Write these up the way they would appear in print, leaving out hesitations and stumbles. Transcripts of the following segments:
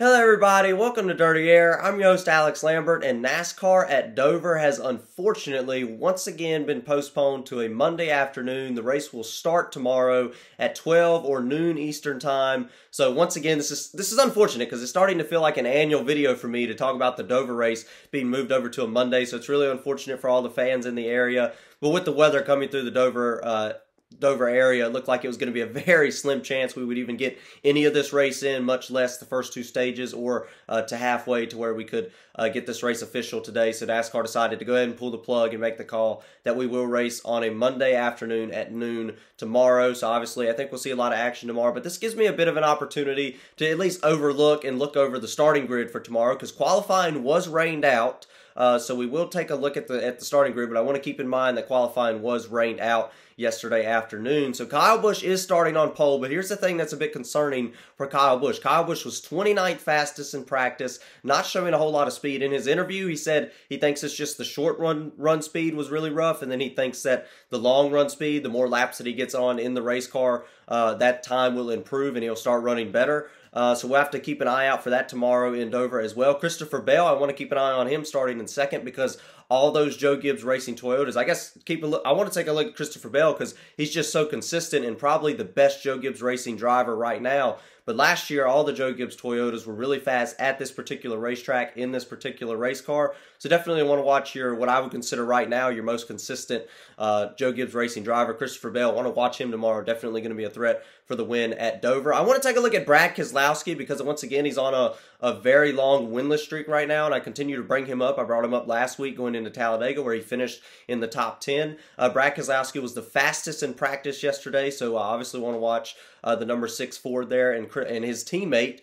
Hello everybody, welcome to Dirty Air. I'm your host Alex Lambert, and NASCAR at Dover has unfortunately once again been postponed to a Monday afternoon. The race will start tomorrow at 12 or noon Eastern time. So once again, this is unfortunate because it's starting to feel like an annual video for me to talk about the Dover race being moved over to a Monday. So it's really unfortunate for all the fans in the area. But with the weather coming through the Dover area, it looked like it was going to be a very slim chance we would even get any of this race in, much less the first two stages or to halfway to where we could get this race official today. So NASCAR decided to go ahead and pull the plug and make the call that we will race on a Monday afternoon at noon tomorrow. So obviously I think we'll see a lot of action tomorrow, but this gives me a bit of an opportunity to at least overlook and look over the starting grid for tomorrow because qualifying was rained out. So we will take a look at the starting grid, but I want to keep in mind that qualifying was rained out yesterday afternoon. So Kyle Busch is starting on pole, but here's the thing that's a bit concerning for Kyle Busch. Kyle Busch was 29th fastest in practice, not showing a whole lot of speed. In his interview, he said he thinks it's just the short run speed was really rough, and then he thinks that the long run speed, the more laps that he gets on in the race car, that time will improve and he'll start running better. So we'll have to keep an eye out for that tomorrow in Dover as well. Christopher Bell, I want to keep an eye on him starting in second because all those Joe Gibbs Racing Toyotas, I guess I want to take a look at Christopher Bell because he's just so consistent and probably the best Joe Gibbs Racing driver right now. But last year, all the Joe Gibbs Toyotas were really fast at this particular racetrack in this particular race car. So definitely want to watch what I would consider right now your most consistent Joe Gibbs Racing driver, Christopher Bell. I want to watch him tomorrow. Definitely going to be a threat for the win at Dover. I want to take a look at Brad Keselowski because once again, he's on a very long winless streak right now, and I continue to bring him up. I brought him up last week going into Talladega where he finished in the top 10. Brad Keselowski was the fastest in practice yesterday, so I obviously want to watch the number 6 Ford there, and his teammate,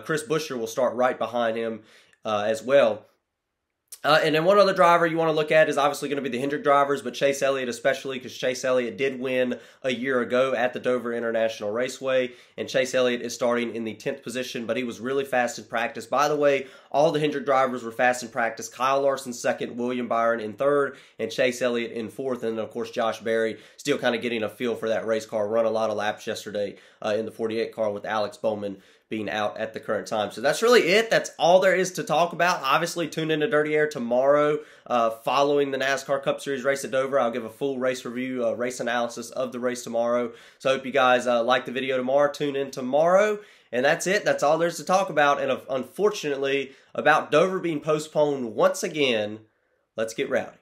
Chris Buescher, will start right behind him as well. And then one other driver you want to look at is obviously going to be the Hendrick drivers, but Chase Elliott especially because Chase Elliott did win a year ago at the Dover International Raceway, and Chase Elliott is starting in the 10th position, but he was really fast in practice. By the way, all the Hendrick drivers were fast in practice. Kyle Larson second, William Byron in third, and Chase Elliott in fourth, and then of course Josh Berry still kind of getting a feel for that race car. Run a lot of laps yesterday in the 48 car with Alex Bowman being out at the current time. So that's really it. That's all there is to talk about. Obviously, tune into Dirty Air tomorrow following the NASCAR Cup Series race at Dover. I'll give a full race review, race analysis of the race tomorrow. So I hope you guys like the video tomorrow. Tune in tomorrow. And that's it. That's all there's to talk about. And unfortunately, about Dover being postponed once again, let's get rowdy.